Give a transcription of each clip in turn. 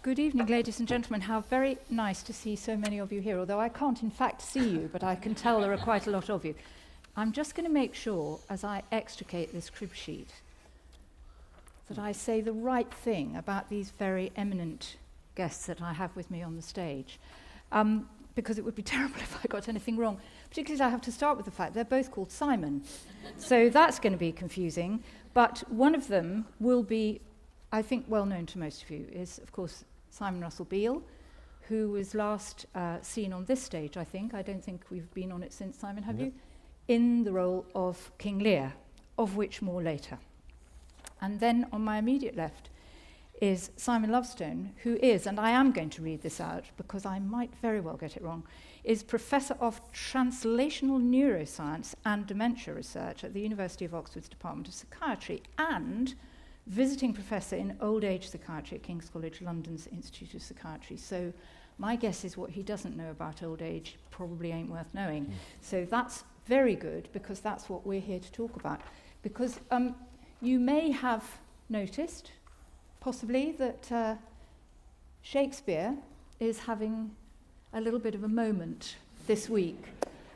Good evening, ladies and gentlemen. How very nice to see so many of you here, although I can't in fact see you, but I can tell there are quite a lot of you. I'm just going to make sure, as I extricate this crib sheet, that I say the right thing about these very eminent guests that I have with me on the stage, because it would be terrible if I got anything wrong. Particularly, I have to start with the fact they're both called Simon. So that's going to be confusing, but one of them will be, I think, well known to most of you, is, of course, Simon Russell Beale, who was last seen on this stage, I think. I don't think we've been on it since, Simon, have you? In the role of King Lear, of which more later. And then on my immediate left is Simon Lovestone, who is, and I am going to read this out because I might very well get it wrong, is Professor of Translational Neuroscience and Dementia Research at the University of Oxford's Department of Psychiatry and visiting professor in old age psychiatry at King's College London's Institute of Psychiatry. So my guess is what he doesn't know about old age probably ain't worth knowing. So that's very good, because that's what we're here to talk about. Because you may have noticed, possibly, that Shakespeare is having a little bit of a moment this week.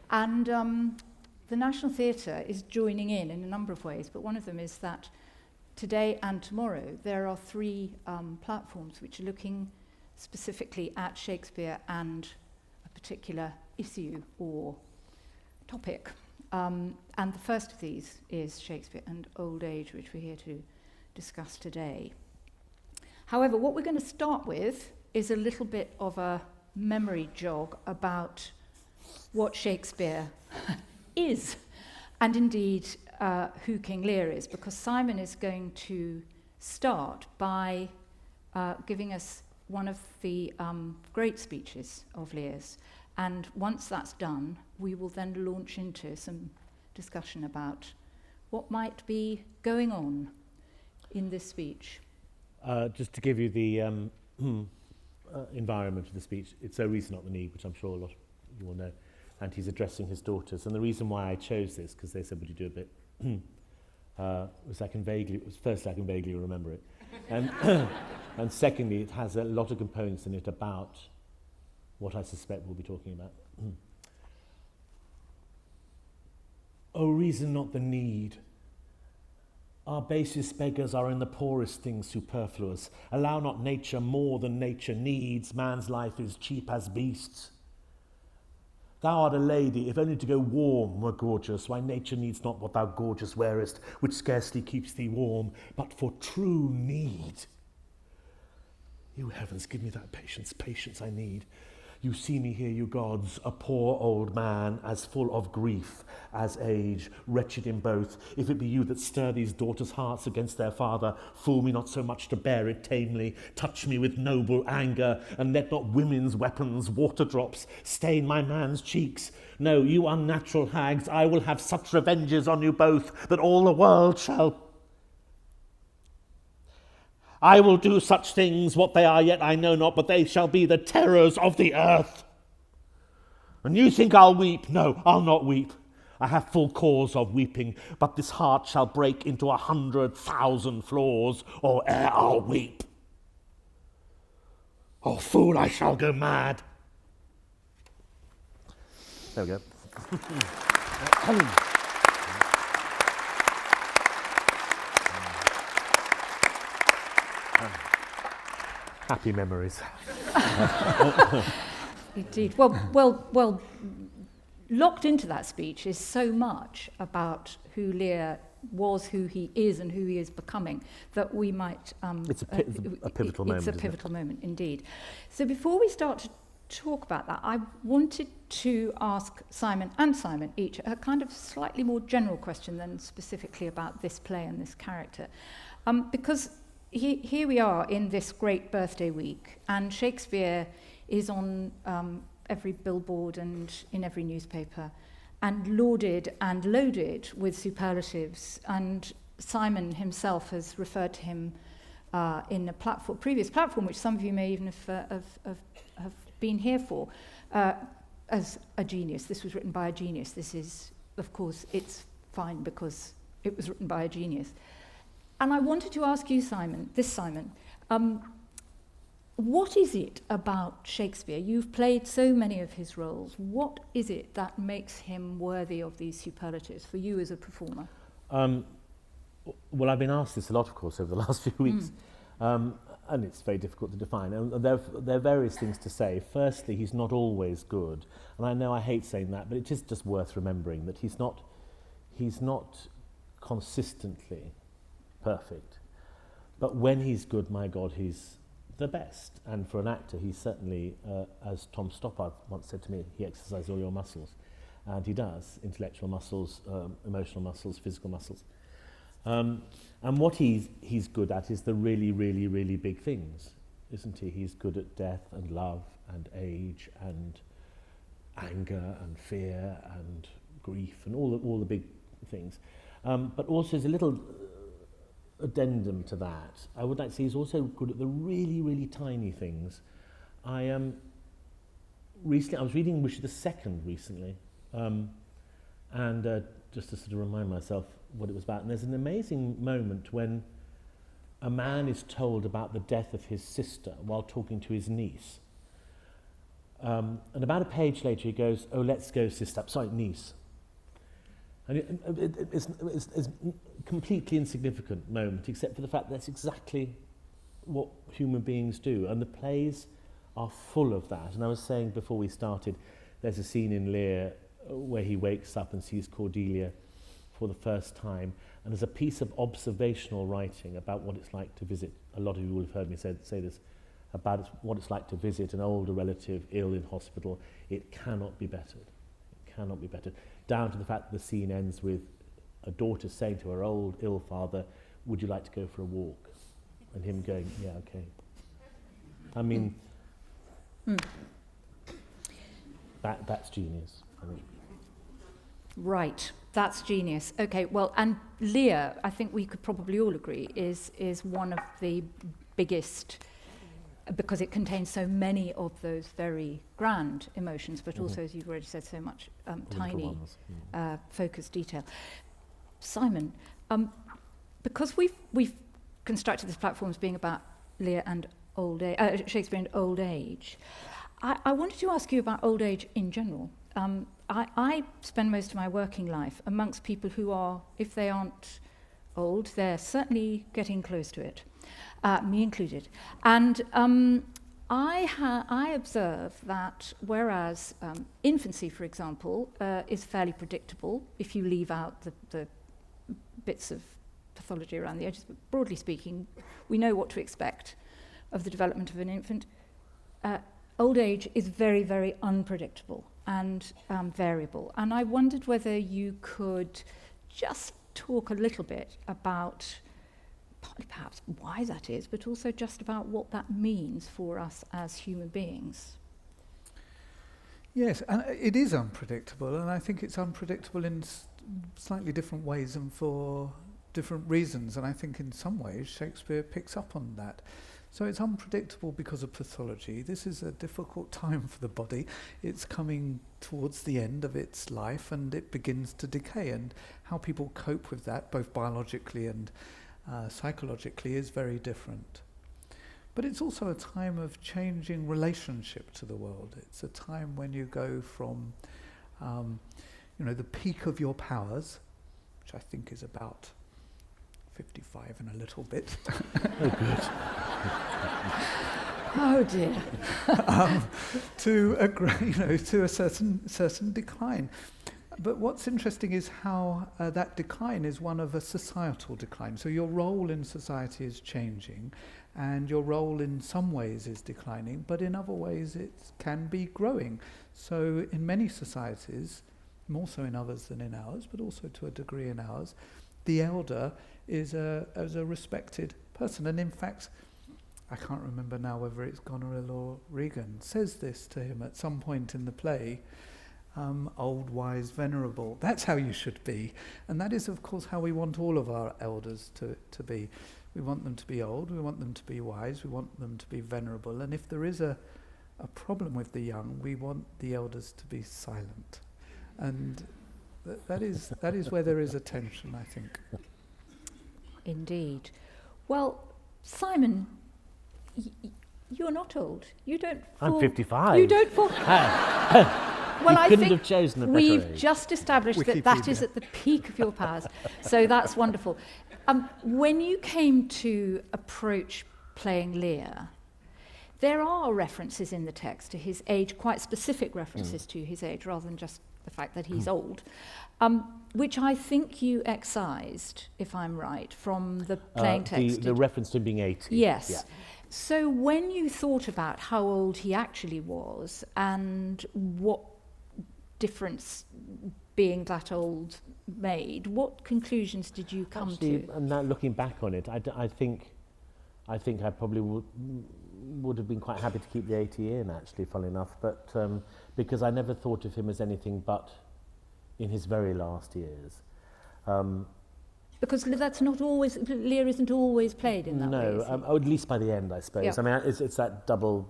And the National Theatre is joining in a number of ways, but one of them is that today and tomorrow there are 3 platforms which are looking specifically at Shakespeare and a particular issue or topic. And the first of these is Shakespeare and old age, which we're here to discuss today. However, what we're going to start with is a little bit of a memory jog about what Shakespeare is, and indeed who King Lear is, because Simon is going to start by giving us one of the great speeches of Lear's. And once that's done, we will then launch into some discussion about what might be going on in this speech. Just to give you the environment of the speech, it's "O reason not the need," which I'm sure a lot of you will know, and he's addressing his daughters. And the reason why I chose this, because they said, would you do a bit, firstly I can vaguely remember it, and, and secondly, it has a lot of components in it about what I suspect we'll be talking about. O reason not the need. Our basest beggars are in the poorest things superfluous. Allow not nature more than nature needs. Man's life is cheap as beasts. Thou art a lady, if only to go warm were gorgeous. Why nature needs not what thou gorgeous wearest, which scarcely keeps thee warm, but for true need. You heavens, give me that patience I need. You see me here, you gods, a poor old man, as full of grief as age, wretched in both. If it be you that stir these daughters' hearts against their father, fool me not so much to bear it tamely. Touch me with noble anger, and let not women's weapons, water drops, stain my man's cheeks. No, you unnatural hags, I will have such revenges on you both, that all the world shall... I will do such things, what they are yet I know not, but they shall be the terrors of the earth. And you think I'll weep? No, I'll not weep. I have full cause of weeping, but this heart shall break into 100,000 flaws, or ere I'll weep. Oh, fool, I shall go mad. There we go. Happy memories. Indeed. Well, locked into that speech is so much about who Lear was, who he is, and who he is becoming, that we might... it's a pivotal moment. It's a pivotal moment, indeed. So before we start to talk about that, I wanted to ask Simon and Simon each a kind of slightly more general question than specifically about this play and this character. Because here we are in this great birthday week, and Shakespeare is on every billboard and in every newspaper, and lauded and loaded with superlatives. And Simon himself has referred to him in a previous platform, which some of you may even have been here for, as a genius. This was written by a genius. This is, of course, it's fine because it was written by a genius. And I wanted to ask you, Simon, what is it about Shakespeare? You've played so many of his roles. What is it that makes him worthy of these superlatives for you as a performer? Well, I've been asked this a lot, of course, over the last few weeks, and it's very difficult to define. And there are various things to say. Firstly, he's not always good, and I know I hate saying that, but it is just worth remembering that he's not consistently perfect. But when he's good, my God, he's the best. And for an actor, he's certainly, as Tom Stoppard once said to me, he exercises all your muscles. And he does, intellectual muscles, emotional muscles, physical muscles. And what he's good at is the really, really, really big things, isn't he? He's good at death and love and age and anger and fear and grief and all the big things. But also there's a little addendum to that. I would like to say he's also good at the really, really tiny things. I was reading Richard II recently, and just to sort of remind myself what it was about. And there's an amazing moment when a man is told about the death of his sister while talking to his niece. And about a page later he goes, "Oh, let's go, sister." Sorry, niece. And it's a completely insignificant moment, except for the fact that's exactly what human beings do. And the plays are full of that. And I was saying before we started, there's a scene in Lear where he wakes up and sees Cordelia for the first time. And there's a piece of observational writing about what it's like to visit. A lot of you will have heard me say this, about what it's like to visit an older relative ill in hospital. It cannot be bettered. It cannot be bettered. Down to the fact that the scene ends with a daughter saying to her old, ill father, "Would you like to go for a walk?" And him going, "Yeah, okay." I mean, that's genius, I think. Right, that's genius. Okay, well, and Lear, I think we could probably all agree, is one of the biggest, because it contains so many of those very grand emotions, but also, as you've already said, so much tiny, focused detail. Simon, because we've constructed this platform as being about Lear and Shakespeare and old age, I wanted to ask you about old age in general. I spend most of my working life amongst people who are, if they aren't old, they're certainly getting close to it, me included. And I observe that whereas infancy, for example, is fairly predictable if you leave out the bits of pathology around the edges, but broadly speaking, we know what to expect of the development of an infant. Old age is very, very unpredictable and variable. And I wondered whether you could just talk a little bit about partly perhaps why that is, but also just about what that means for us as human beings. Yes, and it is unpredictable, and I think it's unpredictable in slightly different ways and for different reasons, and I think in some ways Shakespeare picks up on that. So it's unpredictable because of pathology. This is a difficult time for the body. It's coming towards the end of its life and it begins to decay, and how people cope with that, both biologically and psychologically, is very different. But it's also a time of changing relationship to the world. It's a time when you go from the peak of your powers, which I think is about 55 and a little bit. Oh, good. Oh dear. To a certain decline. But what's interesting is how that decline is one of a societal decline. So your role in society is changing, and your role in some ways is declining, but in other ways it can be growing. So in many societies, more so in others than in ours, but also to a degree in ours, the elder is a respected person. And in fact, I can't remember now whether it's Goneril or Regan says this to him at some point in the play, old, wise, venerable. That's how you should be. And that is, of course, how we want all of our elders to be. We want them to be old, we want them to be wise, we want them to be venerable. And if there is a problem with the young, we want the elders to be silent. And that is where there is a tension, I think. Indeed. Well, Simon, You're not old. You don't I'm fall... 55. You don't fall... Well, I couldn't think have chosen a better we've age. just established that that is at the peak of your powers. So that's wonderful. When you came to approach playing Lear, there are references in the text to his age, quite specific references to his age, rather than just the fact that he's old, which I think you excised, if I'm right, from the playing text. The reference to him being 80. Yes. Yeah. So when you thought about how old he actually was and what difference being that old made, what conclusions did you come to? And now looking back on it, I think I probably would have been quite happy to keep the 80 in, actually, funnily enough, but because I never thought of him as anything but in his very last years. Because that's not always, Lear isn't always played in that way. No, at least by the end, I suppose. Yeah. I mean, it's that double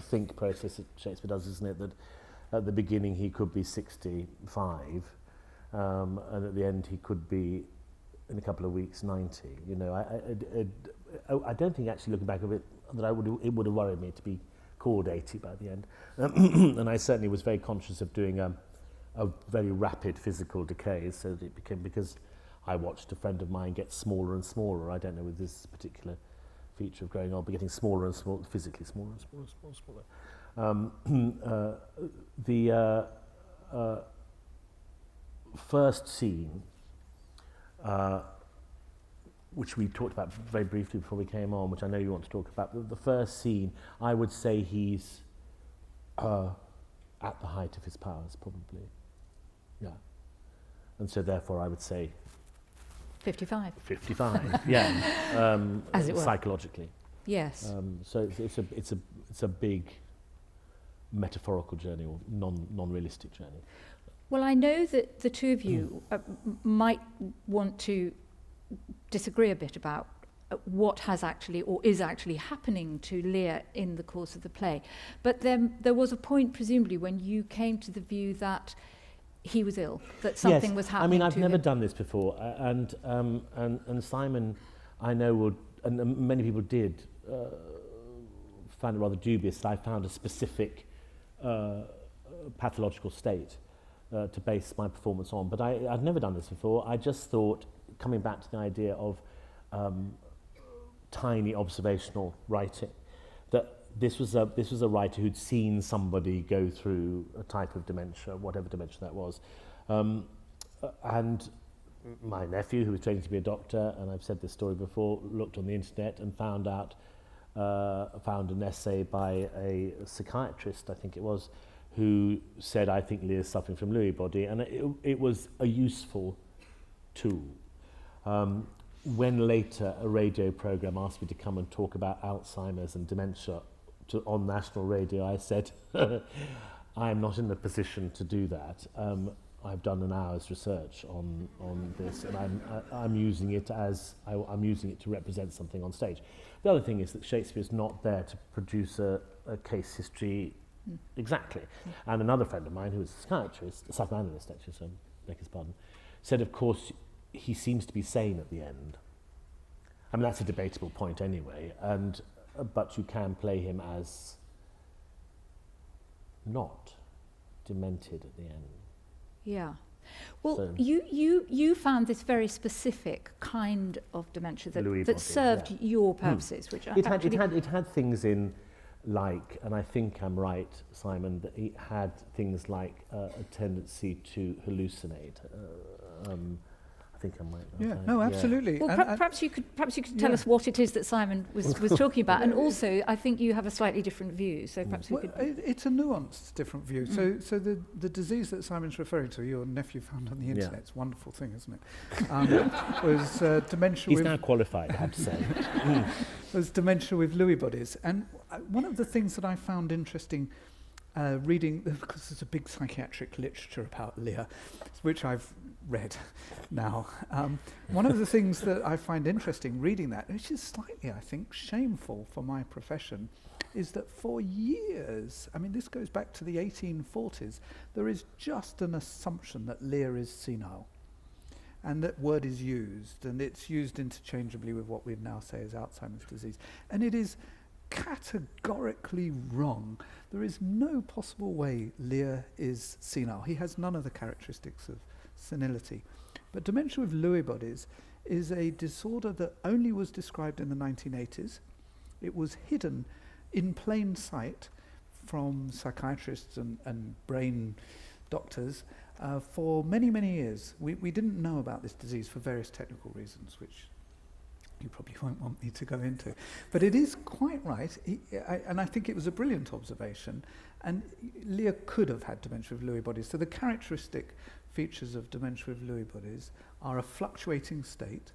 think process that Shakespeare does, isn't it? That at the beginning he could be 65, and at the end he could be, in a couple of weeks, 90. You know, I don't think, actually, looking back of it, that it would have worried me to be called 80 by the end. And I certainly was very conscious of doing a very rapid physical decay, so that it became, because I watched a friend of mine get smaller and smaller. I don't know with this particular feature of growing old, but getting smaller and smaller, physically smaller and smaller and smaller. The first scene, which we talked about very briefly before we came on, which I know you want to talk about, the first scene, I would say he's at the height of his powers, probably. Yeah. And so therefore I would say 55. 55, yeah, As it were. psychologically. Yes. So it's a big metaphorical journey, or non-realistic journey. Well, I know that the two of you might want to disagree a bit about what has actually or is actually happening to Lear in the course of the play. But then there was a point, presumably, when you came to the view that he was ill, that something was happening. I mean, I've to never him. done this before, and Simon, I know, would, and many people did, find it rather dubious that I found a specific pathological state to base my performance on. But I'd never done this before. I just thought, coming back to the idea of tiny observational writing, that this was a writer who'd seen somebody go through a type of dementia, whatever dementia that was. And my nephew, who was training to be a doctor, and I've said this story before, looked on the internet and found an essay by a psychiatrist, I think it was, who said, I think Lear's suffering from Lewy body, and it was a useful tool. When later a radio program asked me to come and talk about Alzheimer's and dementia on national radio, I said, I am not in the position to do that. I've done an hour's research on this, and I'm using it I'm using it to represent something on stage. The other thing is that Shakespeare's not there to produce a case history exactly. And another friend of mine, who was a psychoanalyst actually, so beg his pardon, said, of course, he seems to be sane at the end. I mean, that's a debatable point anyway, but you can play him as not demented at the end. Yeah. Well, So- you found this very specific kind of dementia Lewy that body, served yeah. your purposes, which It actually... had things in, like, and I think I'm right, Simon, that it had things like a tendency to hallucinate. I think I'm right. Yeah, no, absolutely. Well, And perhaps you could tell yeah. us what it is that Simon was talking about, and also I think you have a slightly different view. So perhaps we well, could. it's a nuanced, different view. So the disease that Simon's referring to, your nephew found on the internet, it's a wonderful thing, isn't it? Was dementia. He's with now qualified, I have to say. was dementia with Lewy bodies. And one of the things that I found interesting reading, because there's a big psychiatric literature about Lear, which I've read now. One of the things that I find interesting reading that, which is slightly, I think, shameful for my profession, is that for years, I mean, this goes back to the 1840s, there is just an assumption that Lear is senile. And that word is used, and it's used interchangeably with what we now say is Alzheimer's disease. And it is categorically wrong. There is no possible way Lear is senile. He has none of the characteristics of senility. But dementia with Lewy bodies is a disorder that only was described in the 1980s. It was hidden in plain sight from psychiatrists and brain doctors for many, many years. We didn't know about this disease for various technical reasons, which you probably won't want me to go into. But it is quite right, and I think it was a brilliant observation, and Lear could have had dementia with Lewy bodies. So the characteristic features of dementia with Lewy bodies are a fluctuating state,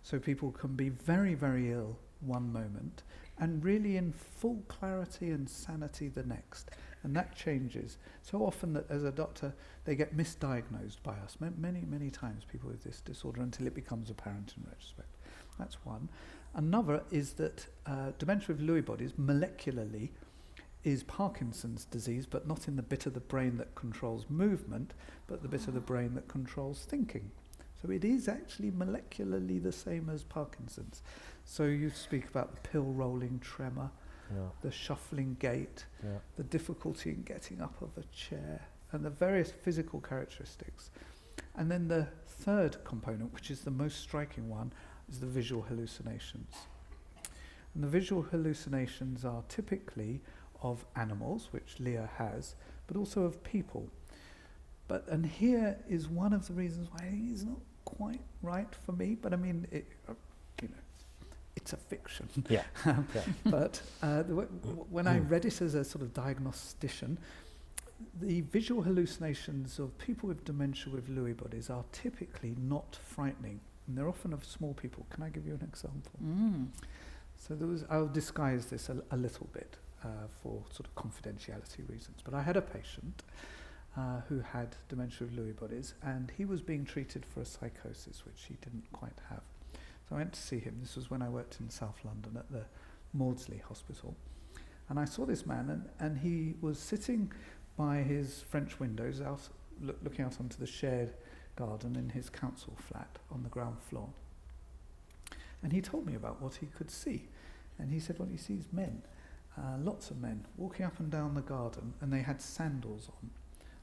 so people can be very, very ill one moment, and really in full clarity and sanity the next. And that changes so often that as a doctor, they get misdiagnosed by us. Many, many times people with this disorder until it becomes apparent in retrospect. That's one. Another is that dementia with Lewy bodies molecularly is Parkinson's disease, but not in the bit of the brain that controls movement, but the bit of the brain that controls thinking. So it is actually molecularly the same as Parkinson's. So you speak about the pill-rolling tremor, the shuffling gait, the difficulty in getting up of a chair, and the various physical characteristics. And then the third component, which is the most striking one, is the visual hallucinations. And the visual hallucinations are typically of animals, which Lear has, but also of people. And here is one of the reasons why it's not quite right for me, but I mean, it's a fiction. But when I read it as a sort of diagnostician, the visual hallucinations of people with dementia with Lewy bodies are typically not frightening, and they're often of small people. Can I give you an example? So I'll disguise this a little bit for sort of confidentiality reasons, but I had a patient who had dementia with Lewy bodies, and he was being treated for a psychosis, which he didn't quite have. So I went to see him. This was when I worked in South London at the Maudsley Hospital. And I saw this man, and he was sitting by his French windows, looking out onto the shared garden in his council flat on the ground floor. And he told me about what he could see. And he said, well, he sees men, lots of men, walking up and down the garden, and they had sandals on.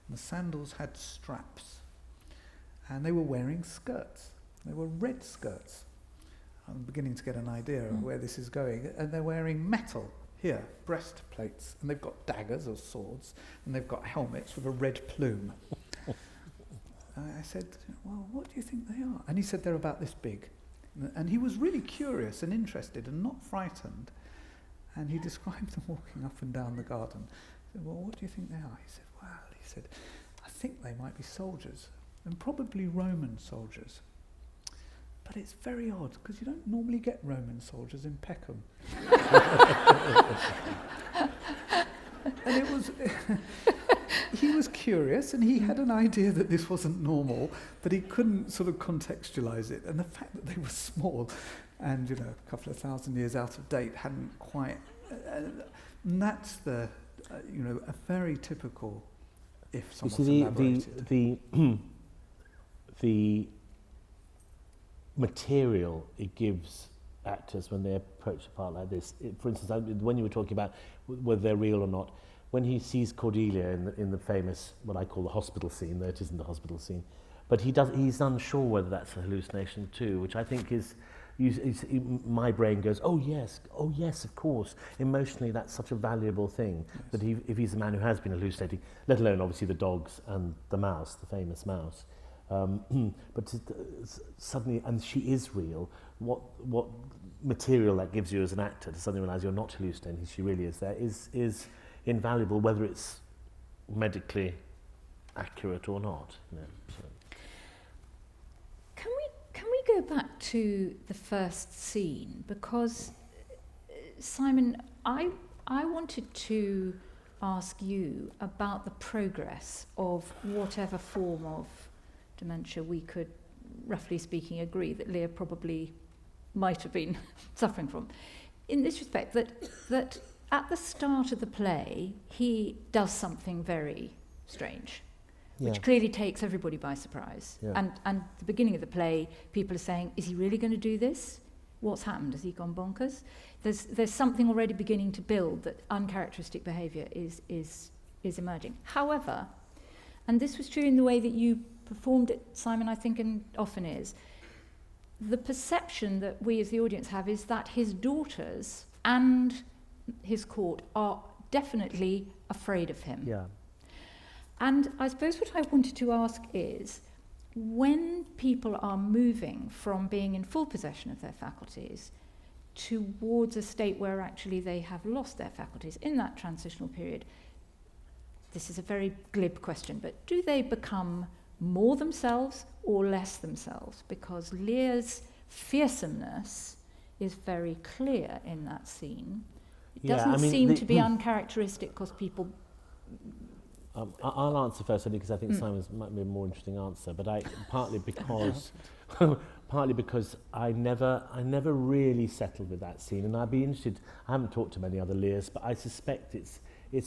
And the sandals had straps. And they were wearing skirts. They were red skirts. I'm beginning to get an idea of where this is going. And they're wearing metal here, breastplates. And they've got daggers or swords. And they've got helmets with a red plume. I said, well, what do you think they are? And he said, they're about this big. And he was really curious and interested and not frightened. And he described them walking up and down the garden. I said, well, what do you think they are? He said, well, I think they might be soldiers, and probably Roman soldiers. But it's very odd, because you don't normally get Roman soldiers in Peckham. And it was... he was curious, and he had an idea that this wasn't normal, but he couldn't sort of contextualize it. And the fact that they were small and, a couple of thousand years out of date hadn't quite... and that's a very typical, if somewhat elaborated. The material it gives actors when they approach a part like this, for instance, when you were talking about whether they're real or not, when he sees Cordelia in the famous, what I call the hospital scene, though it isn't the hospital scene, but he's unsure whether that's a hallucination too, which I think is, my brain goes, oh yes, of course. Emotionally, that's such a valuable thing, that if he's a man who has been hallucinating, let alone obviously the dogs and the mouse, the famous mouse, but suddenly, and she is real, what material that gives you as an actor to suddenly realise you're not hallucinating, she really is there, is invaluable, whether it's medically accurate or not. So. Can we go back to the first scene? Because, Simon, I wanted to ask you about the progress of whatever form of dementia we could, roughly speaking, agree that Lear probably might have been suffering from. In this respect, that at the start of the play, he does something very strange, which clearly takes everybody by surprise. And at the beginning of the play, people are saying, is he really going to do this? what's happened? Has he gone bonkers? There's something already beginning to build that uncharacteristic behaviour is emerging. However, and this was true in the way that you performed it, Simon, I think, and often is, the perception that we as the audience have is that his daughters and his court are definitely afraid of him. Yeah. And I suppose what I wanted to ask is, when people are moving from being in full possession of their faculties towards a state where actually they have lost their faculties in that transitional period, this is a very glib question, but do they become more themselves or less themselves? Because Lear's fearsomeness is very clear in that scene. It doesn't seem to be uncharacteristic because people... I'll answer first, only because I think Simon's might be a more interesting answer, but partly because I never really settled with that scene, and I'd be interested. I haven't talked to many other Lears, but I suspect it's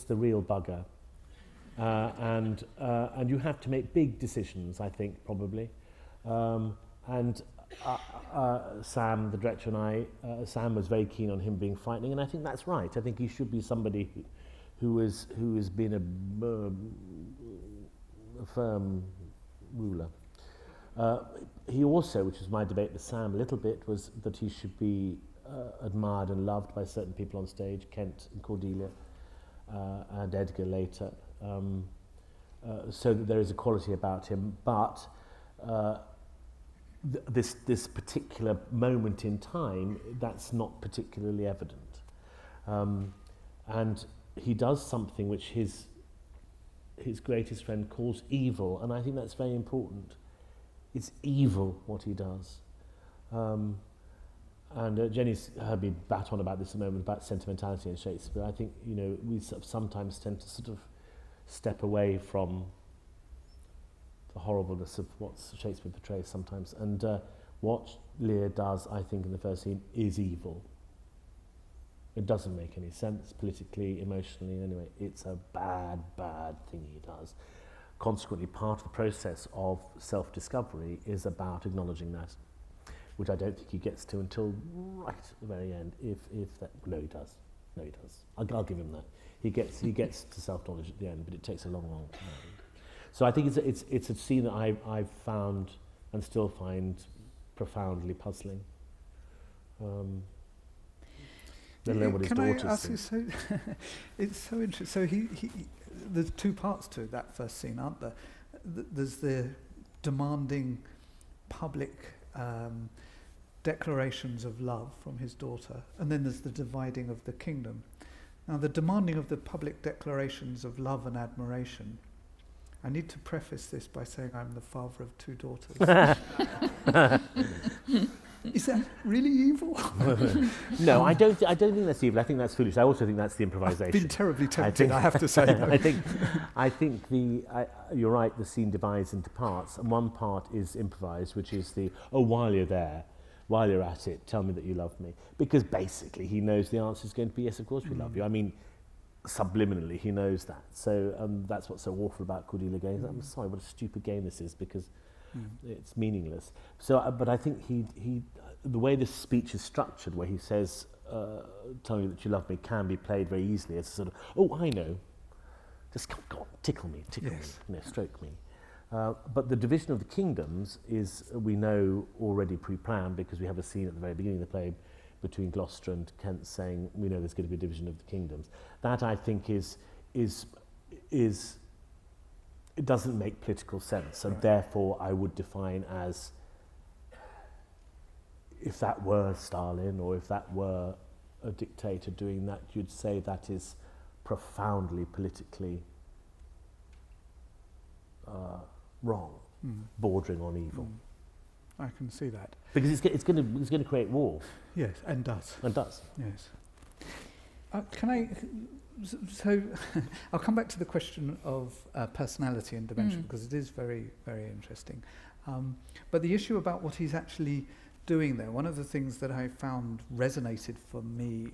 the real bugger, and you have to make big decisions, I think, probably, and Sam, the director, and Sam was very keen on him being frightening, and I think that's right. I think he should be somebody who has been a firm ruler. He also, which was my debate with Sam a little bit, was that he should be admired and loved by certain people on stage, Kent and Cordelia, and Edgar later, so that there is a quality about him. But this particular moment in time, that's not particularly evident. And he does something which his greatest friend calls evil, and I think that's very important. It's evil what he does. And Jenny's heard me bat on about this a moment, about sentimentality in Shakespeare. I think, we sometimes tend to sort of step away from the horribleness of what Shakespeare portrays sometimes. And what Lear does, I think, in the first scene is evil. It doesn't make any sense politically, emotionally, anyway. It's a bad, bad thing he does. Consequently, part of the process of self-discovery is about acknowledging that, which I don't think he gets to until right at the very end. No, he does. I'll give him that. He gets to self-knowledge at the end, but it takes a long, long time. So I think it's a scene that I've found and still find profoundly puzzling. Can I ask you, so it's so interesting. So he there's two parts to that first scene, aren't there? There's the demanding public declarations of love from his daughter, and then there's the dividing of the kingdom. Now, the demanding of the public declarations of love and admiration, I need to preface this by saying I'm the father of two daughters. Is that really evil? No, I don't think that's evil. I think that's foolish. I also think that's the improvisation. I've been terribly tempted, I have to say. I think you're right, the scene divides into parts, and one part is improvised, which is while you're there, while you're at it, tell me that you love me. Because basically he knows the answer is going to be yes, of course we love you. I mean, subliminally he knows that. So that's what's so awful about Cordelia going, I'm sorry, what a stupid game this is, because it's meaningless. So, but I think he the way this speech is structured, where he says, "Tell me that you love me," can be played very easily as a sort of, "Oh, I know, just come on, tickle me, stroke me." But the division of the kingdoms is, we know, already pre-planned, because we have a scene at the very beginning of the play between Gloucester and Kent saying, "We know there's going to be a division of the kingdoms." That, I think, is it doesn't make political sense, and therefore I would define as, if that were Stalin or if that were a dictator doing that, you'd say that is profoundly politically wrong, bordering on evil. I can see that. Because it's going to create war. Yes, and does. Yes. So I'll come back to the question of personality and dementia, because it is very, very interesting. But the issue about what he's actually doing there, one of the things that I found resonated for me,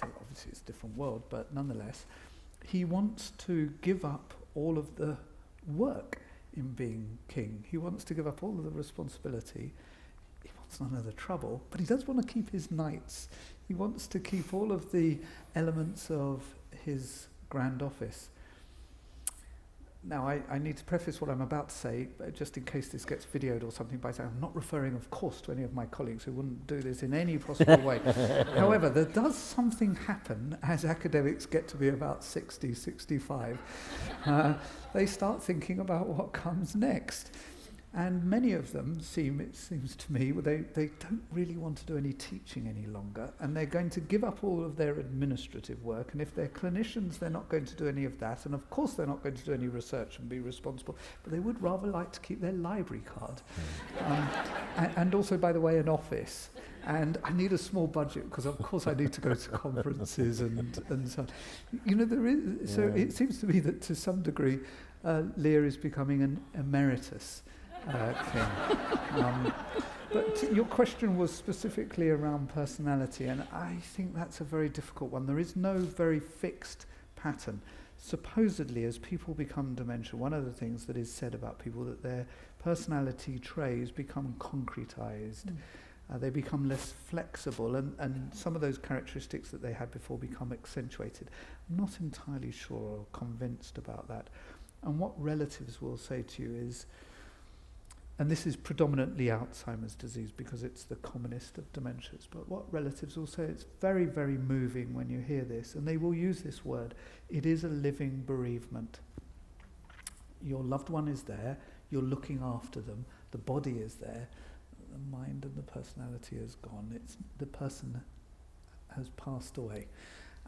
obviously it's a different world, but nonetheless, he wants to give up all of the work in being king. He wants to give up all of the responsibility. He wants none of the trouble, but he does want to keep his knights. He wants to keep all of the elements of his grand office. Now, I need to preface what I'm about to say, just in case this gets videoed or something, by saying I'm not referring, of course, to any of my colleagues who wouldn't do this in any possible way. However, there does something happen as academics get to be about 60, 65. They start thinking about what comes next. And many of them it seems to me, they don't really want to do any teaching any longer, and they're going to give up all of their administrative work, and if they're clinicians, they're not going to do any of that, and of course they're not going to do any research and be responsible, but they would rather like to keep their library card. And also, by the way, an office. And I need a small budget, because of course I need to go to conferences and so on. You know, so it seems to me that to some degree, Lear is becoming an emeritus king. But your question was specifically around personality, and I think that's a very difficult one. There is no very fixed pattern. Supposedly, as people become dementia, one of the things that is said about people that their personality traits become concretized. They become less flexible, and some of those characteristics that they had before become accentuated. I'm not entirely sure or convinced about that. And what relatives will say to you is, and this is predominantly Alzheimer's disease because it's the commonest of dementias, but what relatives will say, it's very, very moving when you hear this, and they will use this word, it is a living bereavement. Your loved one is there, you're looking after them, the body is there, the mind and the personality is gone. The person has passed away.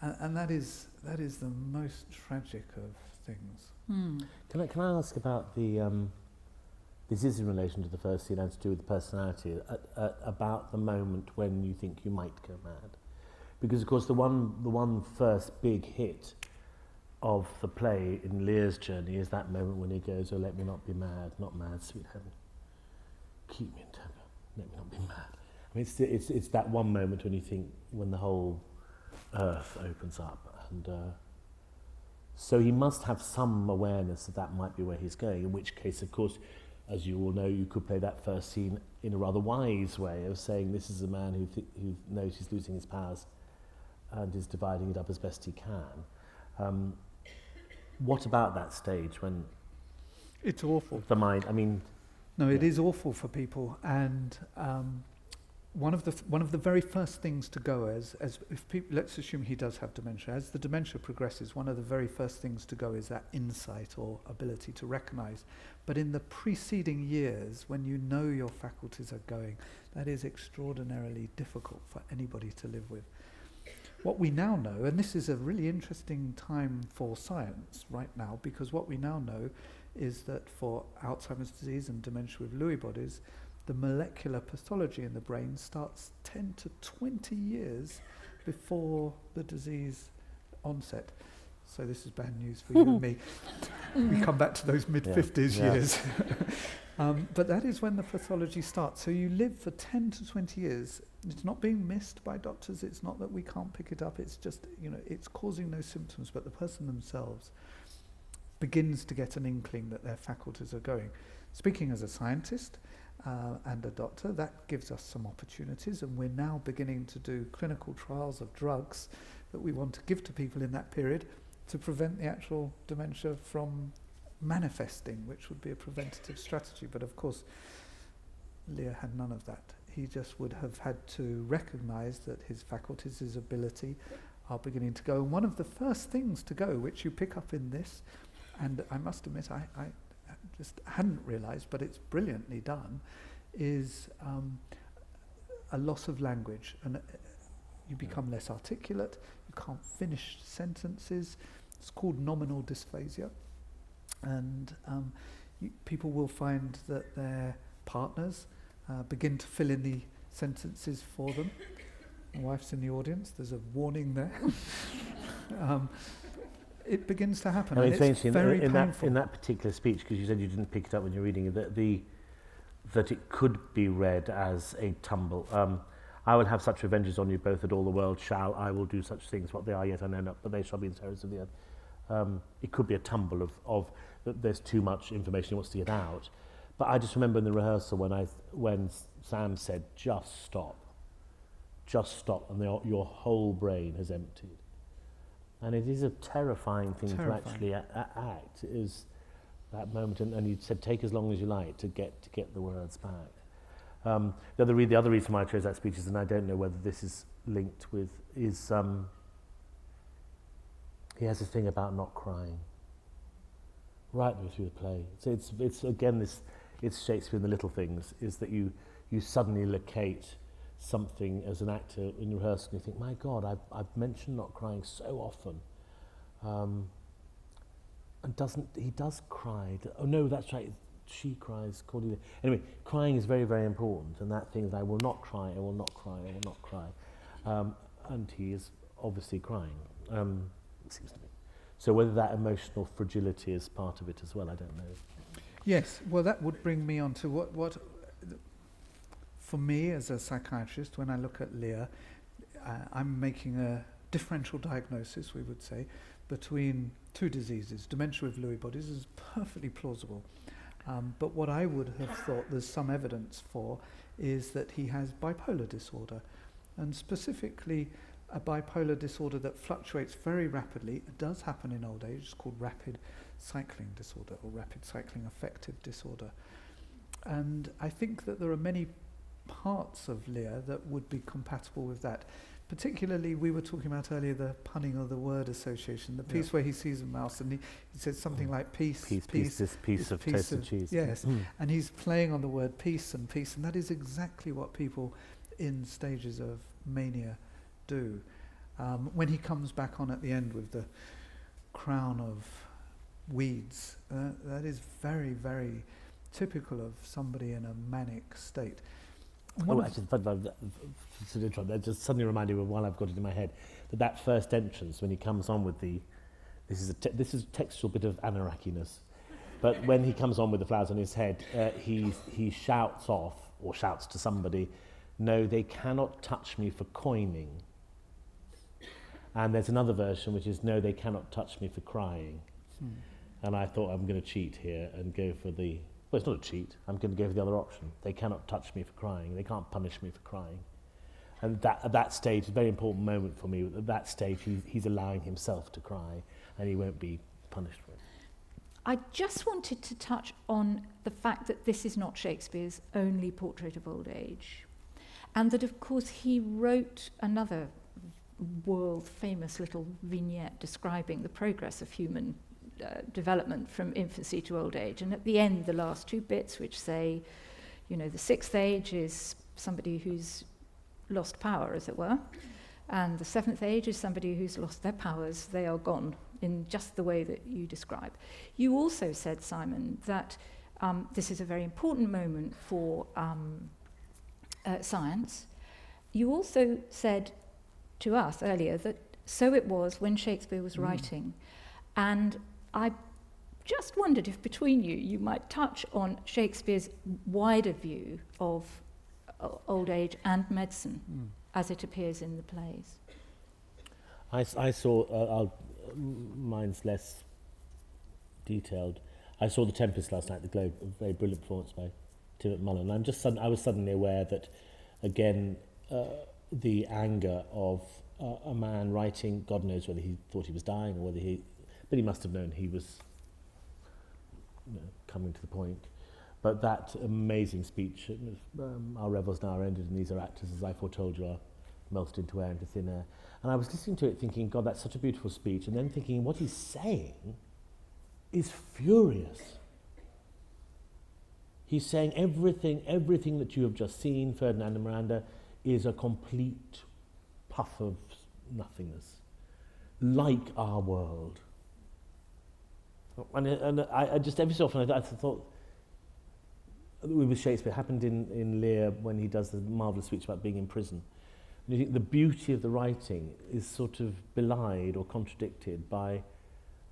And that is the most tragic of things. Can I ask about the this is in relation to the first scene and to do with the personality, about the moment when you think you might go mad, because of course the one first big hit of the play in Lear's journey is that moment when he goes, "Oh, let me not be mad, not mad, sweet heaven, keep me in temper, let me not be mad." I mean, it's that one moment when you think, when the whole earth opens up, and so he must have some awareness that might be where he's going, in which case, of course, as you all know, you could play that first scene in a rather wise way of saying this is a man who knows he's losing his powers and is dividing it up as best he can. What about that stage when it's awful? The mind, I mean... No, it is awful for people, and one of the very first things to go as if people, let's assume he does have dementia, as the dementia progresses, one of the very first things to go is that insight or ability to recognize. But in the preceding years, when you know your faculties are going, that is extraordinarily difficult for anybody to live with. What we now know, and this is a really interesting time for science right now, because what we now know is that for Alzheimer's disease and dementia with Lewy bodies, the molecular pathology in the brain starts 10 to 20 years before the disease onset. So this is bad news for you and me. We come back to those mid-50s years. But that is when the pathology starts. So you live for 10 to 20 years. It's not being missed by doctors. It's not that we can't pick it up. It's just, it's causing those symptoms, but the person themselves begins to get an inkling that their faculties are going. Speaking as a scientist and a doctor, that gives us some opportunities, and we're now beginning to do clinical trials of drugs that we want to give to people in that period to prevent the actual dementia from manifesting, which would be a preventative strategy. But of course, Lear had none of that. He just would have had to recognize that his faculties, his ability, are beginning to go. And one of the first things to go, which you pick up in this, and I must admit I just hadn't realized, but it's brilliantly done, is a loss of language. And you become less articulate, you can't finish sentences. It's called nominal dysphasia. And people will find that their partners begin to fill in the sentences for them. My wife's in the audience, there's a warning there. It begins to happen, and it's very painful. In that particular speech, because you said you didn't pick it up when you were reading it, that it could be read as a tumble. I will have such revenges on you both that all the world shall. I will do such things, what they are yet I know not, but they shall be the terrors of the earth. It could be a tumble of that there's too much information he wants to get out. But I just remember in the rehearsal when Sam said, just stop, and your whole brain has emptied. And it is a terrifying thing to actually act, is that moment. And you said, take as long as you like to get the words back. The other reason why I chose that speech is, and I don't know whether this is linked with, is he has this thing about not crying right through the play. So it's again this, it's Shakespeare in the little things, is that you suddenly locate something as an actor in rehearsal and you think, my God, I've mentioned not crying so often. And he does cry. Oh no, that's right, she cries, Cordelia. Anyway, crying is very, very important, and that thing is, I will not cry, I will not cry, I will not cry. And he is obviously crying, it seems to me. So whether that emotional fragility is part of it as well, I don't know. Yes, well, that would bring me on to what for me as a psychiatrist, when I look at Lear, I'm making a differential diagnosis, we would say, between two diseases. Dementia with Lewy bodies is perfectly plausible. But what I would have thought there's some evidence for is that he has bipolar disorder, and specifically a bipolar disorder that fluctuates very rapidly. It does happen in old age. It's called rapid cycling disorder, or rapid cycling affective disorder. And I think that there are many parts of Lear that would be compatible with that. Particularly, we were talking about earlier the punning of the word association, the piece where he sees a mouse and he says something like peace, this piece of toasted cheese. Yes, and he's playing on the word peace, and that is exactly what people in stages of mania do. When he comes back on at the end with the crown of weeds, that is very, very typical of somebody in a manic state. That just suddenly reminded me, while I've got it in my head, that first entrance when he comes on with this is a textual bit of anarchiness, but when he comes on with the flowers on his head, he shouts off, or shouts to somebody, no, they cannot touch me for coining. And there's another version which is, no, they cannot touch me for crying. And I thought, I'm going to cheat here and go for the, well, it's not a cheat, I'm going to go for the other option. They cannot touch me for crying, they can't punish me for crying. And at that stage, a very important moment for me, at that stage he's allowing himself to cry, and he won't be punished for it. I just wanted to touch on the fact that this is not Shakespeare's only portrait of old age, and that, of course, he wrote another world-famous little vignette describing the progress of human development from infancy to old age. And at the end, the last two bits, which say, the sixth age is somebody who's lost power, as it were, and the seventh age is somebody who's lost their powers. They are gone in just the way that you describe. You also said, Simon, that this is a very important moment for science. You also said to us earlier that so it was when Shakespeare was writing. And I just wondered if between you might touch on Shakespeare's wider view of old age and medicine as it appears in the plays. I saw, mine's less detailed. I saw The Tempest last night at the Globe, a very brilliant performance by Tim McMullen. And I was suddenly aware that, again, the anger of a man writing, God knows whether he thought he was dying or whether but he must have known he was coming to the point. But that amazing speech, our revels now are ended and these are actors, as I foretold you, are melted into air, into thin air. And I was listening to it thinking, God, that's such a beautiful speech, and then thinking what he's saying is furious. He's saying everything that you have just seen, Ferdinand and Miranda, is a complete puff of nothingness, like our world. And I just, every so often, I thought, with Shakespeare, happened in Lear when he does the marvellous speech about being in prison. And you think the beauty of the writing is sort of belied or contradicted by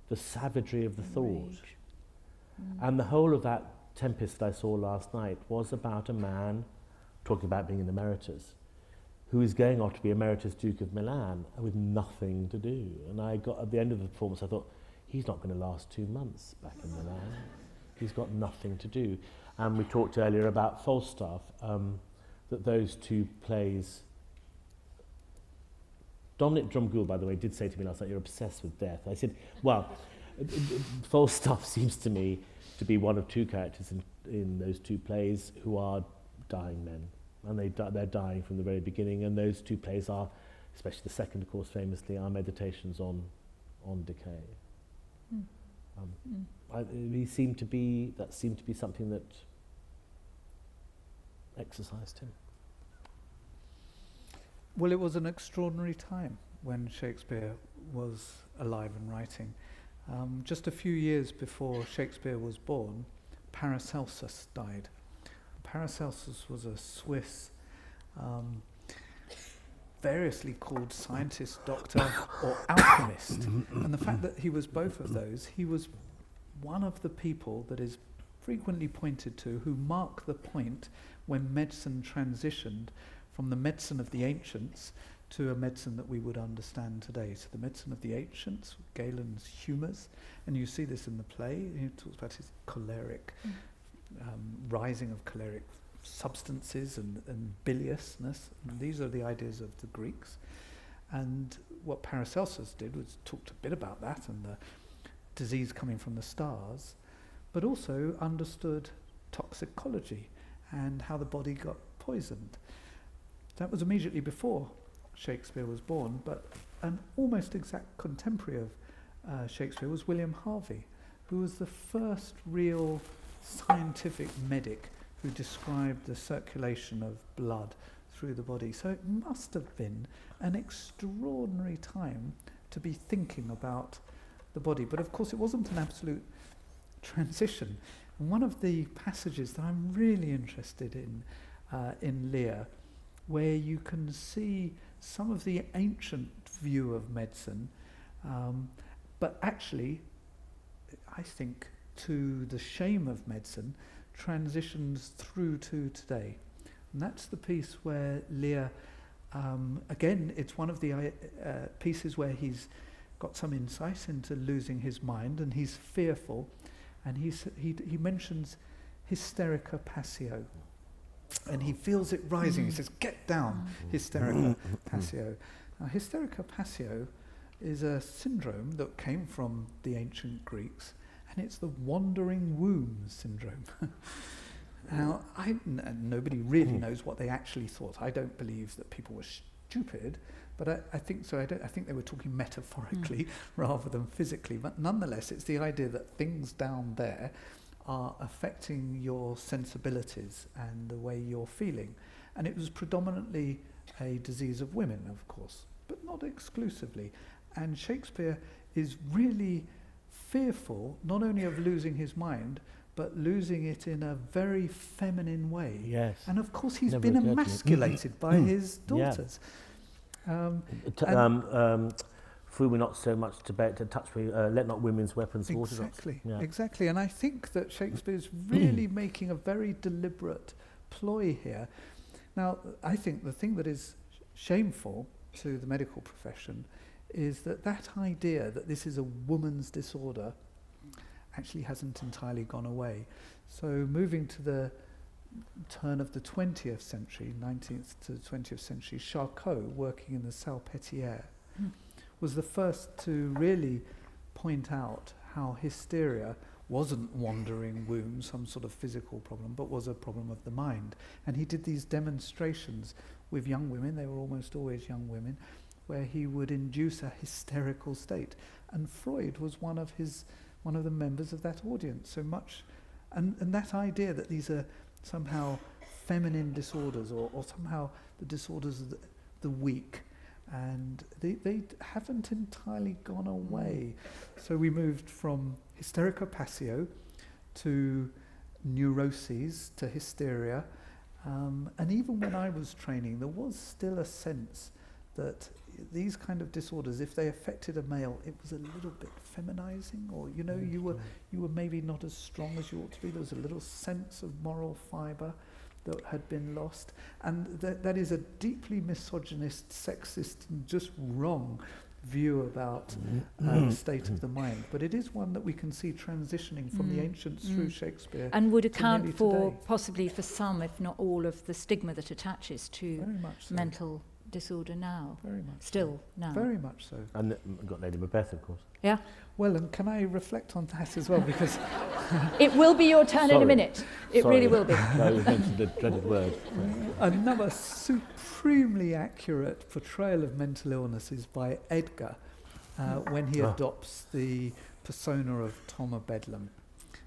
the savagery of the thought. And the whole of that Tempest I saw last night was about a man talking about being an emeritus, who is going off to be Emeritus Duke of Milan with nothing to do. And I got, at the end of the performance, I thought, he's not going to last 2 months back in Milan. He's got nothing to do. And we talked earlier about Falstaff, that those two plays... Dominic Drumgoole, by the way, did say to me last night, you're obsessed with death. I said, well, Falstaff seems to me to be one of two characters in those two plays who are dying men. And they're dying from the very beginning. And those two plays are, especially the second, of course, famously, are meditations on decay. That seemed to be something that exercised him. Well, it was an extraordinary time when Shakespeare was alive and writing. Just a few years before Shakespeare was born, Paracelsus died. Paracelsus was a Swiss, variously called scientist, doctor, or alchemist. And the fact that he was both of those, he was one of the people that is frequently pointed to who mark the point when medicine transitioned from the medicine of the ancients to a medicine that we would understand today. So the medicine of the ancients, Galen's humours, and you see this in the play. He talks about his choleric, rising of choleric substances and biliousness. And these are the ideas of the Greeks. And what Paracelsus did was talked a bit about that and the disease coming from the stars, but also understood toxicology and how the body got poisoned. That was immediately before Shakespeare was born, but an almost exact contemporary of Shakespeare was William Harvey, who was the first real scientific medic who described the circulation of blood through the body. So it must have been an extraordinary time to be thinking about the body. But of course it wasn't an absolute transition. And one of the passages that I'm really interested in Lear, where you can see some of the ancient view of medicine, but actually, I think, to the shame of medicine, transitions through to today. And that's the piece where Lear, again, it's one of the pieces where he's got some insight into losing his mind, and he's fearful, and he mentions hysterica passio. And he feels it rising. He says, "Get down, hysterica passio." Now, hysterica passio is a syndrome that came from the ancient Greeks, and it's the wandering womb syndrome. Now, nobody really knows what they actually thought. I don't believe that people were stupid, but I think so. I think they were talking metaphorically rather than physically. But nonetheless, it's the idea that things down there are affecting your sensibilities and the way you're feeling. And it was predominantly a disease of women, of course, but not exclusively. And Shakespeare is really fearful not only of losing his mind, but losing it in a very feminine way. Yes. And of course he's been emasculated by his daughters. Through we not so much to touch me, let not women's weapons water drops. Exactly. And I think that Shakespeare's really making a very deliberate ploy here. Now, I think the thing that is shameful to the medical profession is that idea that this is a woman's disorder actually hasn't entirely gone away. So moving to the turn of the 20th century, 19th to the 20th century, Charcot, working in the Salpêtrière, was the first to really point out how hysteria wasn't wandering womb, some sort of physical problem, but was a problem of the mind. And he did these demonstrations with young women, they were almost always young women, where he would induce a hysterical state. And Freud was one of the members of that audience. So much, and that idea that these are somehow feminine disorders or somehow the disorders of the weak, and they haven't entirely gone away. So we moved from hysterica passio to neuroses to hysteria, and even when I was training, there was still a sense that these kind of disorders, if they affected a male, it was a little bit feminizing, or you were maybe not as strong as you ought to be. There was a little sense of moral fiber that had been lost, and that is a deeply misogynist, sexist, and just wrong view about the state of the mind, but it is one that we can see transitioning from the ancients through Shakespeare And would to account nearly for, today. possibly for some, if not all, of the stigma that attaches to Very much so. mental disorder now. Very much Still now. Very much so. And we've got Lady Macbeth, of course. Yeah. Well, and can I reflect on that as well? Because It will be your turn in a Sorry. minute. It Sorry. really will be. No, you mentioned the dreaded word. another supremely accurate portrayal of mental illness is by Edgar when he adopts the persona of Tom of Bedlam.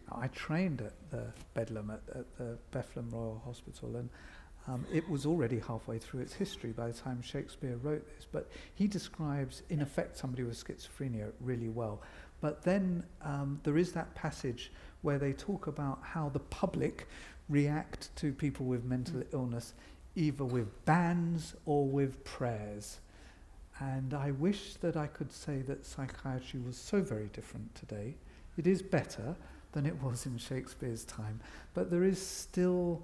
Now, I trained at the Bedlam at the Bethlehem Royal Hospital, and it was already halfway through its history by the time Shakespeare wrote this, but he describes, in effect, somebody with schizophrenia really well. But then there is that passage where they talk about how the public react to people with mental illness either with bans or with prayers. And I wish that I could say that psychiatry was so very different today. It is better than it was in Shakespeare's time, but there is still,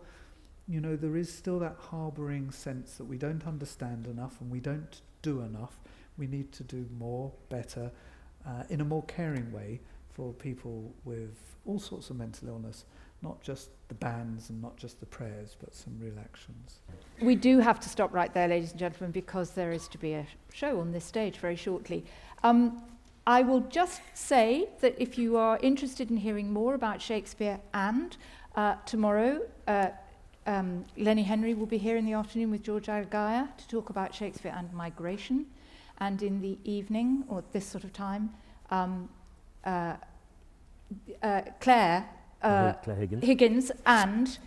there is still that harbouring sense that we don't understand enough and we don't do enough. We need to do more, better, in a more caring way for people with all sorts of mental illness, not just the bans and not just the prayers, but some real actions. We do have to stop right there, ladies and gentlemen, because there is to be a show on this stage very shortly. I will just say that if you are interested in hearing more about Shakespeare, and tomorrow Lenny Henry will be here in the afternoon with George Agaya to talk about Shakespeare and migration, and in the evening, or this sort of time, Claire Higgins and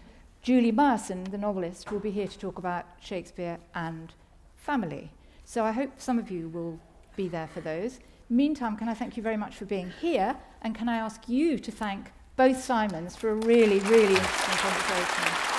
Julie Meyerson, the novelist, will be here to talk about Shakespeare and family. So I hope some of you will be there for those. Meantime, can I thank you very much for being here, and can I ask you to thank both Simons for a really, really interesting conversation.